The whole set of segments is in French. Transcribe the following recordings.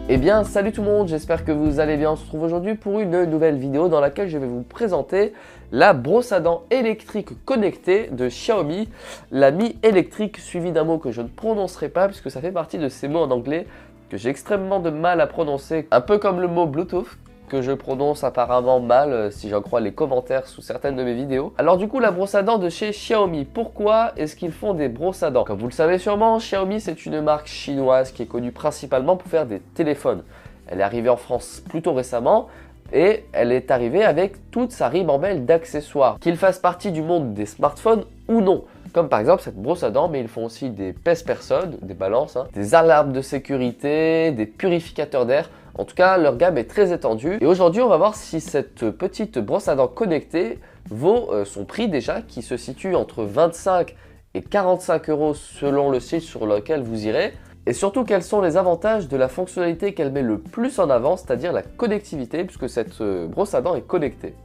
Eh bien salut tout le monde, j'espère que vous allez bien. On se retrouve aujourd'hui pour une nouvelle vidéo dans laquelle je vais vous présenter la brosse à dents électrique connectée de Xiaomi, la Mi électrique suivie d'un mot que je ne prononcerai pas puisque ça fait partie de ces mots en anglais que j'ai extrêmement de mal à prononcer, un peu comme le mot Bluetooth que je prononce apparemment mal si j'en crois les commentaires sous certaines de mes vidéos. Alors du coup la brosse à dents de chez Xiaomi, pourquoi est-ce qu'ils font des brosses à dents? Comme vous le savez sûrement, Xiaomi c'est une marque chinoise qui est connue principalement pour faire des téléphones. Elle est arrivée en France plutôt récemment et elle est arrivée avec toute sa ribambelle d'accessoires. Qu'ils fassent partie du monde des smartphones ou non. Comme par exemple cette brosse à dents, mais ils font aussi des pèse-personnes, des balances, des alarmes de sécurité, des purificateurs d'air. En tout cas, leur gamme est très étendue. Et aujourd'hui, on va voir si cette petite brosse à dents connectée vaut son prix déjà, qui se situe entre 25 et 45 € selon le site sur lequel vous irez. Et surtout, quels sont les avantages de la fonctionnalité qu'elle met le plus en avant, c'est-à-dire la connectivité, puisque cette brosse à dents est connectée.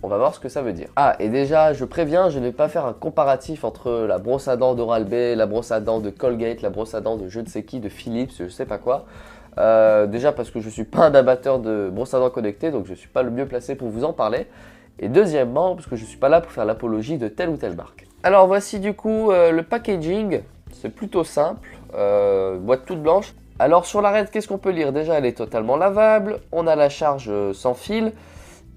On va voir ce que ça veut dire. Ah, et déjà, je préviens, je ne vais pas faire un comparatif entre la brosse à dents d'Oral-B, la brosse à dents de Colgate, la brosse à dents de je ne sais qui, de Philips, je sais pas quoi. Déjà parce que je ne suis pas un amateur de brosse à dents connectée, donc je ne suis pas le mieux placé pour vous en parler. Et deuxièmement, parce que je ne suis pas là pour faire l'apologie de telle ou telle marque. Alors voici du coup le packaging, c'est plutôt simple, boîte toute blanche. Alors sur l'arête, qu'est-ce qu'on peut lire? Déjà, elle est totalement lavable, on a la charge sans fil.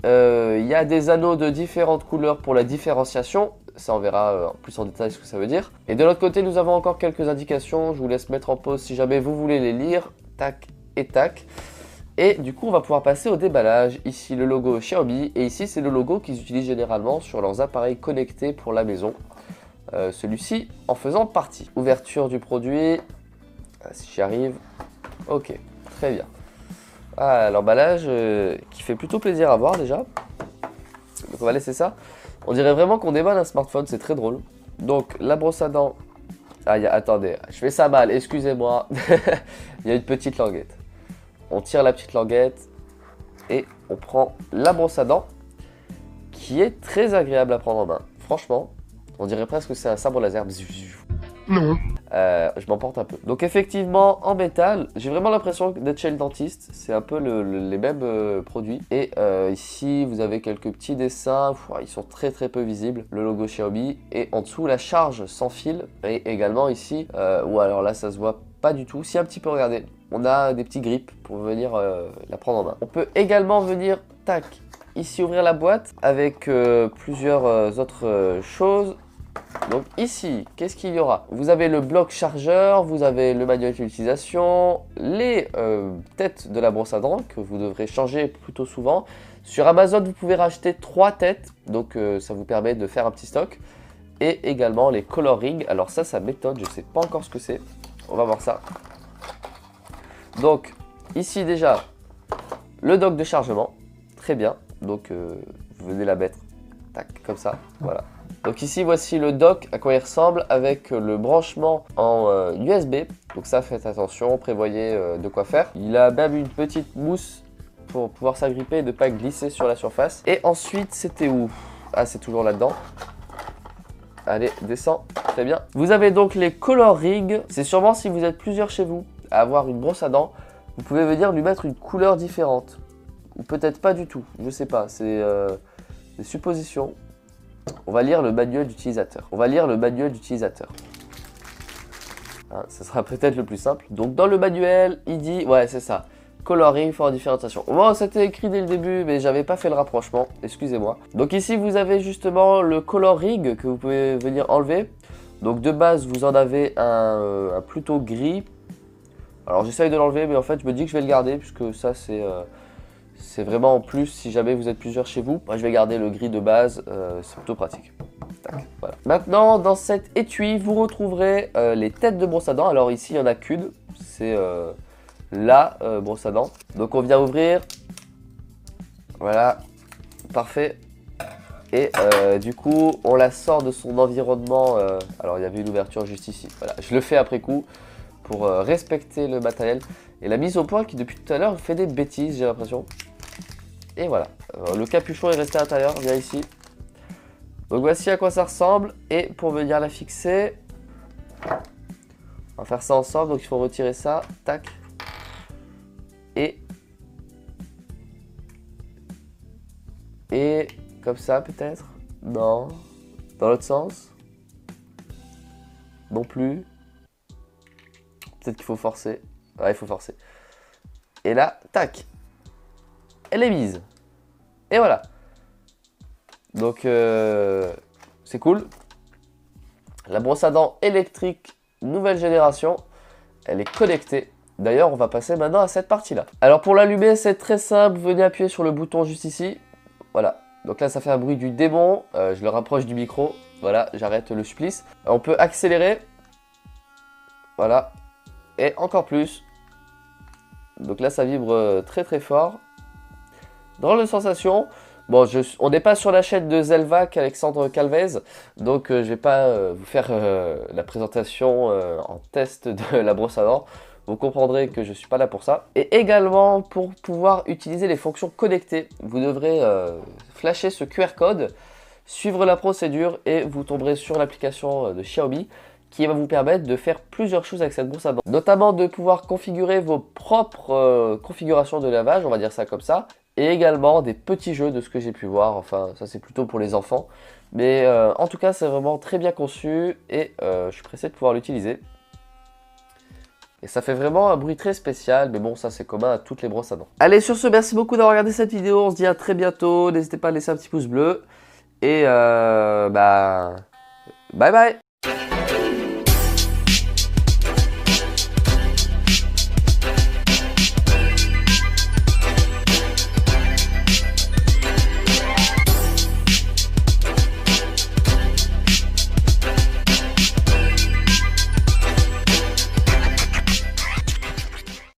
Il y a des anneaux de différentes couleurs pour la différenciation, ça on verra plus en détail ce que ça veut dire. Et de l'autre côté nous avons encore quelques indications, je vous laisse mettre en pause si jamais vous voulez les lire, tac et tac. Et du coup on va pouvoir passer au déballage, ici le logo Xiaomi et ici c'est le logo qu'ils utilisent généralement sur leurs appareils connectés pour la maison. Celui-ci en faisant partie. Ouverture du produit, si j'y arrive, ok, très bien. Ah, l'emballage qui fait plutôt plaisir à voir déjà. Donc on va laisser ça. On dirait vraiment qu'on déballe un smartphone, c'est très drôle. Donc la brosse à dents. Ah, attendez, je fais ça mal, excusez-moi. Il y a une petite languette. On tire la petite languette et on prend la brosse à dents qui est très agréable à prendre en main. Franchement, on dirait presque que c'est un sabre laser. Non. Je m'emporte un peu. Donc effectivement, en métal, j'ai vraiment l'impression d'être chez le dentiste. C'est un peu les mêmes produits. Et ici, vous avez quelques petits dessins. Ils sont très peu visibles. Le logo Xiaomi. Et en dessous, la charge sans fil. Et également ici, ou alors là, ça se voit pas du tout. Si un petit peu, regardez. On a des petits grips pour venir la prendre en main. On peut également venir, tac, ici ouvrir la boîte avec plusieurs autres choses. Donc ici, qu'est-ce qu'il y aura? Vous avez le bloc chargeur, vous avez le manuel d'utilisation, les têtes de la brosse à dents que vous devrez changer plutôt souvent. Sur Amazon, vous pouvez racheter 3 têtes, donc ça vous permet de faire un petit stock. Et également les color rings. Alors ça m'étonne, je ne sais pas encore ce que c'est. On va voir ça. Donc ici déjà, le dock de chargement, très bien. Donc vous venez la mettre, tac, comme ça, voilà. Donc ici voici le dock, à quoi il ressemble avec le branchement en USB. Donc ça faites attention, prévoyez de quoi faire. Il a même une petite mousse pour pouvoir s'agripper et ne pas glisser sur la surface. Et ensuite c'était où? Ah, c'est toujours là-dedans. Allez, descend, très bien. Vous avez donc les color rings. C'est sûrement si vous êtes plusieurs chez vous à avoir une brosse à dents, vous pouvez venir lui mettre une couleur différente. Ou peut-être pas du tout, je sais pas, c'est des suppositions. On va lire le manuel d'utilisateur. Ce sera peut-être le plus simple. Donc dans le manuel, il dit, ouais c'est ça, coloring for différenciation. Bon, c'était écrit dès le début, mais j'avais pas fait le rapprochement, excusez-moi. Donc ici vous avez justement le coloring que vous pouvez venir enlever. Donc de base vous en avez un plutôt gris. Alors j'essaye de l'enlever, mais en fait je me dis que je vais le garder puisque ça c'est vraiment en plus si jamais vous êtes plusieurs chez vous. Moi je vais garder le gris de base, c'est plutôt pratique. Tac, voilà. Maintenant dans cet étui vous retrouverez les têtes de brosse à dents. Alors ici il n'y en a qu'une, c'est la brosse à dents. Donc on vient ouvrir, voilà, parfait. Et du coup on la sort de son environnement. Alors il y avait une ouverture juste ici, voilà. Je le fais après coup pour respecter le matériel. Et la mise au point qui depuis tout à l'heure fait des bêtises, j'ai l'impression. Et voilà, le capuchon est resté à l'intérieur, viens ici. Donc voici à quoi ça ressemble. Et pour venir la fixer, on va faire ça ensemble. Donc il faut retirer ça, tac. Et comme ça peut-être? Non. Dans l'autre sens? Non plus. Peut-être qu'il faut forcer. Ouais, il faut forcer. Et là, tac. Elle est mise. Et voilà. Donc, c'est cool. La brosse à dents électrique, nouvelle génération. Elle est connectée. D'ailleurs, on va passer maintenant à cette partie-là. Alors, pour l'allumer, c'est très simple. Vous venez appuyer sur le bouton juste ici. Voilà. Donc là, ça fait un bruit du démon. Je le rapproche du micro. Voilà, j'arrête le supplice. On peut accélérer. Voilà. Et encore plus. Donc là, ça vibre très très fort. Drôle de sensation. Bon, on n'est pas sur la chaîne de Zelvac, Alexandre Calvez. Donc je vais pas vous faire la présentation en test de la brosse à dents. Vous comprendrez que je ne suis pas là pour ça. Et également, pour pouvoir utiliser les fonctions connectées, vous devrez flasher ce QR code, suivre la procédure et vous tomberez sur l'application de Xiaomi qui va vous permettre de faire plusieurs choses avec cette brosse à dents. Notamment de pouvoir configurer vos propres configurations de lavage, on va dire ça comme ça. Et également des petits jeux de ce que j'ai pu voir. Enfin, ça c'est plutôt pour les enfants. Mais en tout cas, c'est vraiment très bien conçu et je suis pressé de pouvoir l'utiliser. Et ça fait vraiment un bruit très spécial, mais bon, ça c'est commun à toutes les brosses à dents. Allez, sur ce, merci beaucoup d'avoir regardé cette vidéo. On se dit à très bientôt. N'hésitez pas à laisser un petit pouce bleu. Et bye bye.